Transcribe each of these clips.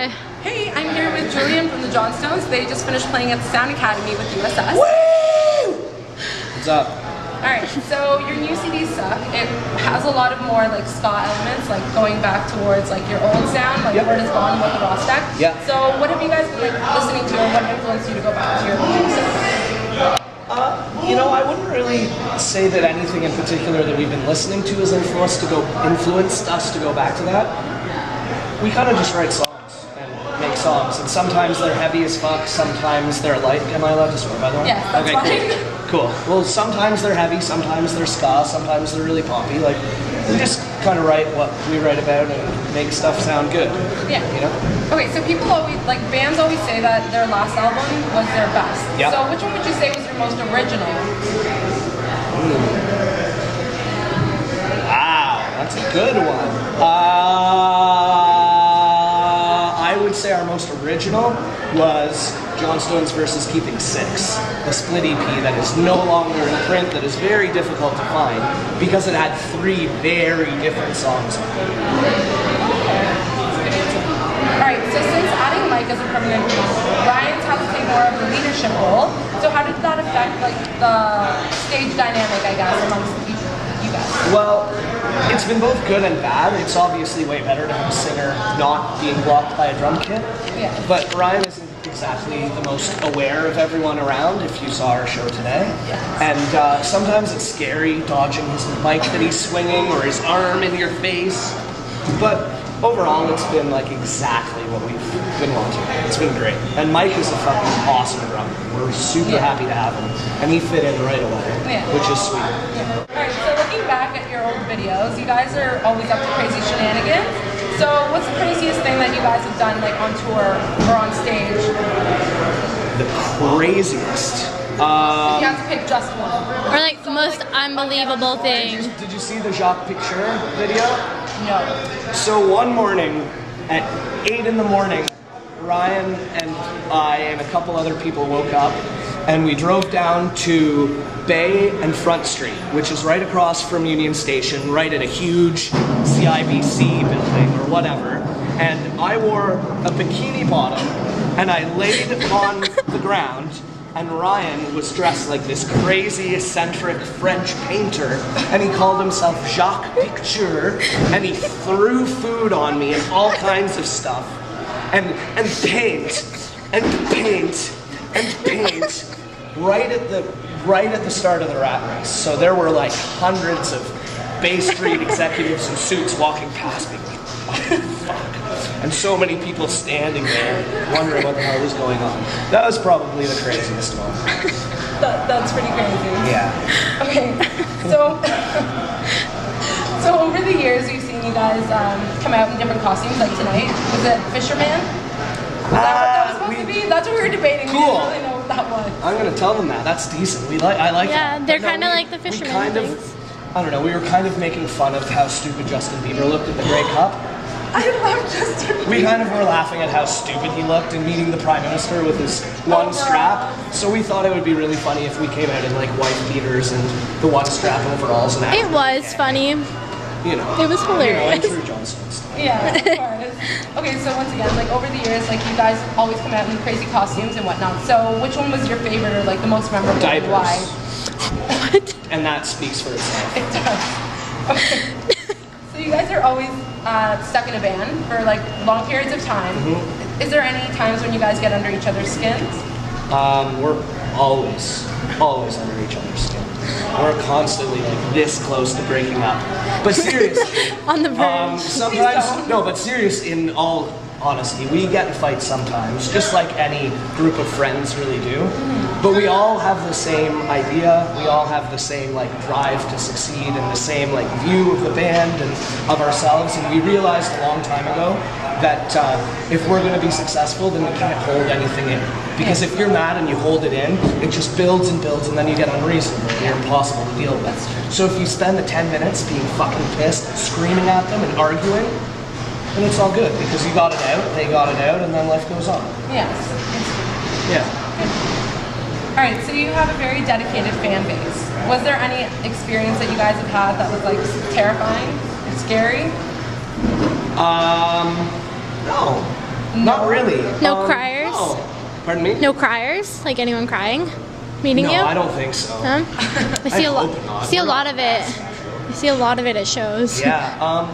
Hi. Hey, I'm here with Julian from the Johnstones. They just finished playing at the Sound Academy with USS. Woo! What's up? Alright, so your new CD Suck, it has a lot of more like ska elements, like going back towards like your old sound, like Word is Gone with the raw stack. Yeah. So what have you guys been like listening to, and what influenced you to go back to your music? I wouldn't really say that anything in particular that we've been listening to has influenced us to go back to that. We kind of just write songs and make songs, and sometimes they're heavy as fuck, sometimes they're light. Am I allowed to swear, by the way? Yeah, that's fine. Cool. Well, sometimes they're heavy, sometimes they're ska, sometimes they're really poppy. Like, we just kind of write what we write about and make stuff sound good. Yeah. You know? Okay, so people always, like bands always say that their last album was their best. Yeah. So which one would you say was your most original? Wow, that's a good one. I would say our most original was Johnstones versus Keeping Six, a split EP that is no longer in print, that is very difficult to find because it had 3 very different songs. Alright, so since adding Mike as a permanent member, Ryan's had to take more of a leadership role. So how did that affect like the stage dynamic, I guess, amongst you guys? Well, it's been both good and bad. It's obviously way better to have a singer not being blocked by a drum kit. Yeah. But Ryan isn't exactly the most aware of everyone around, if you saw our show today. Yes. And sometimes it's scary dodging his mic that he's swinging or his arm in your face. But overall, it's been like exactly what we've been wanting. It's been great. And Mike is a fucking awesome drummer. We're super happy to have him. And he fit in right away, which is sweet. Yeah. Alright, so looking back at your old videos, you guys are always up to crazy shenanigans. So what's the craziest thing that you guys have done like on tour or on stage? The craziest. If you have to pick just one. Or like the most unbelievable thing. Did you see the Jacques Picture video? No. So one morning at 8 in the morning, Ryan and I and a couple other people woke up and we drove down to Bay and Front Street, which is right across from Union Station, right at a huge CIBC building or whatever. And I wore a bikini bottom and I laid on the ground, and Ryan was dressed like this crazy, eccentric French painter, and he called himself Jacques Picture, and he threw food on me and all kinds of stuff, and paint, right at the start of the rat race. So there were like hundreds of Bay Street executives in suits walking past me, like, what the fuck? And so many people standing there wondering what the hell was going on. That was probably the craziest one. That's pretty crazy. Yeah. Okay, so over the years we've seen you guys come out in different costumes, like tonight. Was it Fisherman? Was that what that was supposed to be? That's what we were debating. Cool. We didn't really know what that was. I'm gonna tell them that. That's decent. I like Yeah, that. they're But no, kind of we- like the we fisherman kind of, things. I don't know, we were kind of making fun of how stupid Justin Bieber looked at the Grey Cup. I love Justin. We kind of were laughing at how stupid he looked in meeting the Prime Minister with his one strap. So we thought it would be really funny if we came out in like white beaters and the one strap overalls and It was funny. You know. It was hilarious. You know, true Johnstones. Yeah, of course. Okay, so once again, like over the years, like you guys always come out in crazy costumes and whatnot. So which one was your favorite or like the most memorable? and Diapers. Why? What? And that speaks for itself. It does. Okay. So you guys are always stuck in a band for like long periods of time. Mm-hmm. Is there any times when you guys get under each other's skins? We're always under each other's skin. We're constantly like this close to breaking up. But seriously, On the verge. sometimes, no, but serious, in all honesty, we get in fights sometimes, just like any group of friends really do. But we all have the same idea, we all have the same like drive to succeed and the same like view of the band and of ourselves, and we realized a long time ago that if we're going to be successful, then we can't hold anything in. Because if you're mad and you hold it in, it just builds and builds, and then you get unreasonable and you're impossible to deal with. So if you spend the 10 minutes being fucking pissed, screaming at them and arguing, then it's all good, because you got it out, they got it out, and then life goes on. Yes. Yeah. All right, so you have a very dedicated fan base. Was there any experience that you guys have had that was like terrifying or scary? No. Not really. No criers? No. Pardon me? No criers? Like anyone crying? Meeting No, you? I don't think so. I see a lot. hope not. See a lot of it. I see a lot of it at shows. Yeah,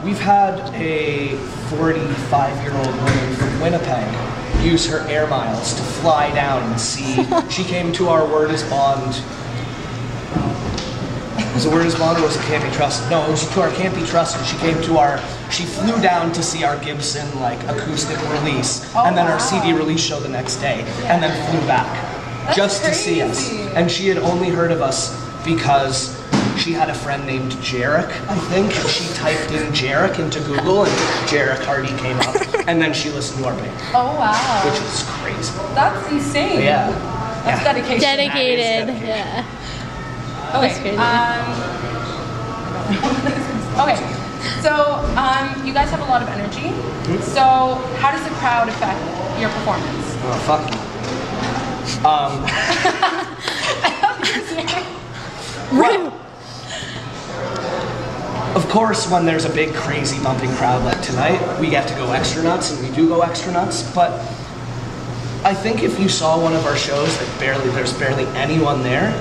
we've had a 45-year-old woman from Winnipeg use her air miles to fly down and see. She came to our Word is Bond. Was it Word is Bond or was it Can't Be Trusted? No, it was to our Can't Be Trusted. She flew down to see our Gibson like acoustic release, and then our CD release show the next day, and then flew back just to see us. And she had only heard of us because she had a friend named Jarek, I think. She typed in Jarek into Google and Jarek Hardy came up. And then she listened to our band. Oh wow. Which is crazy. That's insane. Yeah. That's dedication. Dedicated. dedication. Yeah. Okay. That's crazy. Okay. So you guys have a lot of energy. So how does the crowd affect your performance? Oh, fuck you. Well, of course, when there's a big, crazy, bumping crowd like tonight, we get to go extra nuts, and we do go extra nuts. But I think if you saw one of our shows that there's barely anyone there,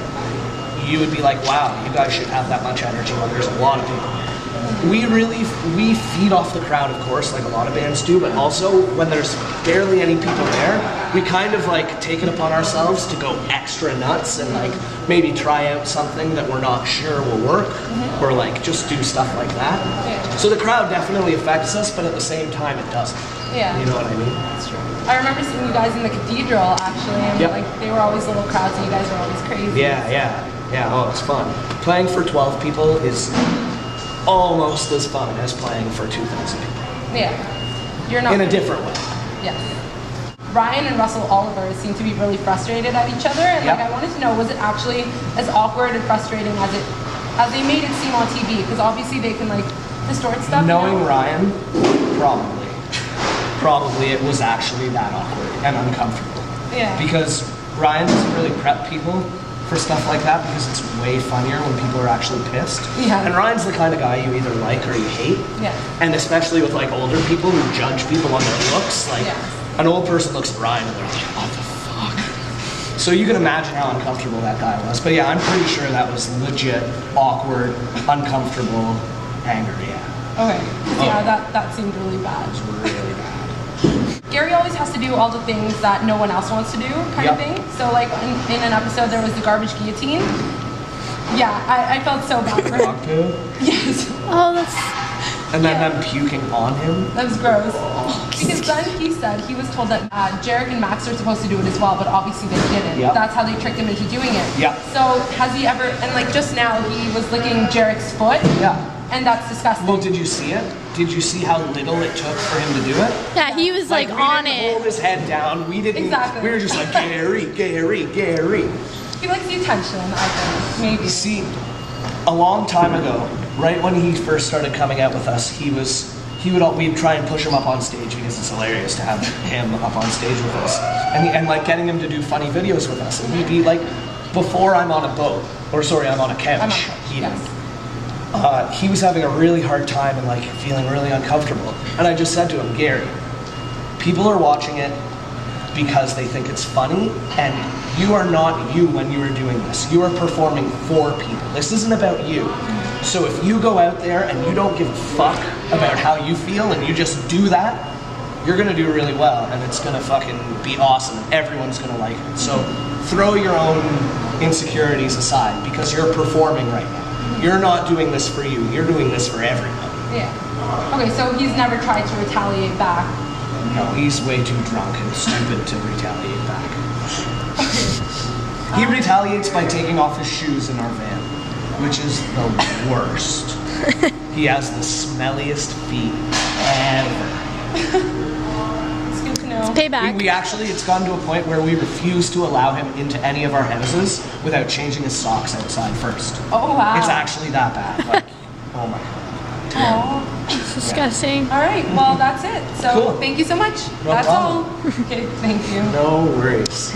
you would be like, wow, you guys should have that much energy when there's a lot of people there. We feed off the crowd, of course, like a lot of bands do, but also when there's barely any people there, we kind of like take it upon ourselves to go extra nuts and like maybe try out something that we're not sure will work, or like just do stuff like that. Yeah. So the crowd definitely affects us, but at the same time it doesn't. Yeah. You know what I mean? That's true. I remember seeing you guys in the cathedral actually, and Yep. like they were always little crowds, and you guys were always crazy. Yeah. Oh, it's fun. Playing for 12 people is almost as fun as playing for 2,000 people. Yeah. You're not In a different way. Yes. Ryan and Russell Oliver seem to be really frustrated at each other, and like Yep. I wanted to know, was it actually as awkward and frustrating as they made it seem on TV? Because obviously they can like distort stuff. Knowing you know? Ryan, probably it was actually that awkward and uncomfortable. Yeah. Because Ryan doesn't really prep people for stuff like that because it's way funnier when people are actually pissed. Yeah. And Ryan's the kind of guy you either like or you hate. Yeah. And especially with like older people who judge people on their looks, like Yeah. an old person looks at Ryan and they're like, what the fuck? So you can imagine how uncomfortable that guy was. But yeah, I'm pretty sure that was legit, awkward, uncomfortable, angry, yeah. Okay. Yeah, that seemed really bad. It was really bad. Gary always has to do all the things that no one else wants to do, kind of Yep. thing. So like in an episode there was the garbage guillotine. Yeah, I felt so bad for him. Dog poo? Yes. Oh, that's. And then Yeah. them puking on him. That was gross. Because then he said he was told that Jarek and Max are supposed to do it as well, but obviously they didn't. Yep. That's how they tricked him into doing it. Yep. So has he ever? And like just now he was licking Jarek's foot. Yeah. And that's disgusting. Well, did you see it? Did you see how little it took for him to do it? Yeah, he was like we on didn't it. hold his head down. We didn't. Exactly. We were just like Gary. He likes the attention, I think. Maybe. See, a long time ago, right when he first started coming out with us, we'd try and push him up on stage because it's hilarious to have him up on stage with us, and like getting him to do funny videos with us. And he'd be like, before I'm on a boat, I'm on a couch. I'm on a couch, eating. yes. He was having a really hard time and like feeling really uncomfortable. And I just said to him, Gary, people are watching it because they think it's funny, and you are not you when you are doing this. You are performing for people. This isn't about you. So if you go out there and you don't give a fuck about how you feel and you just do that, you're gonna do really well, and it's gonna fucking be awesome. Everyone's gonna like it. So throw your own insecurities aside because you're performing right now. You're not doing this for you. You're doing this for everyone. Yeah. Okay, so he's never tried to retaliate back. No, he's way too drunk and stupid to retaliate back. He retaliates by taking off his shoes in our van, which is the worst. He has the smelliest feet ever. It's good to know. Payback. We actually, it's gotten to a point where we refuse to allow him into any of our houses without changing his socks outside first. Oh wow. It's actually that bad. Like, oh my god. Aw. It's disgusting. All right, well that's it. So Cool. thank you so much. No That's problem. all. Okay, thank you. No worries.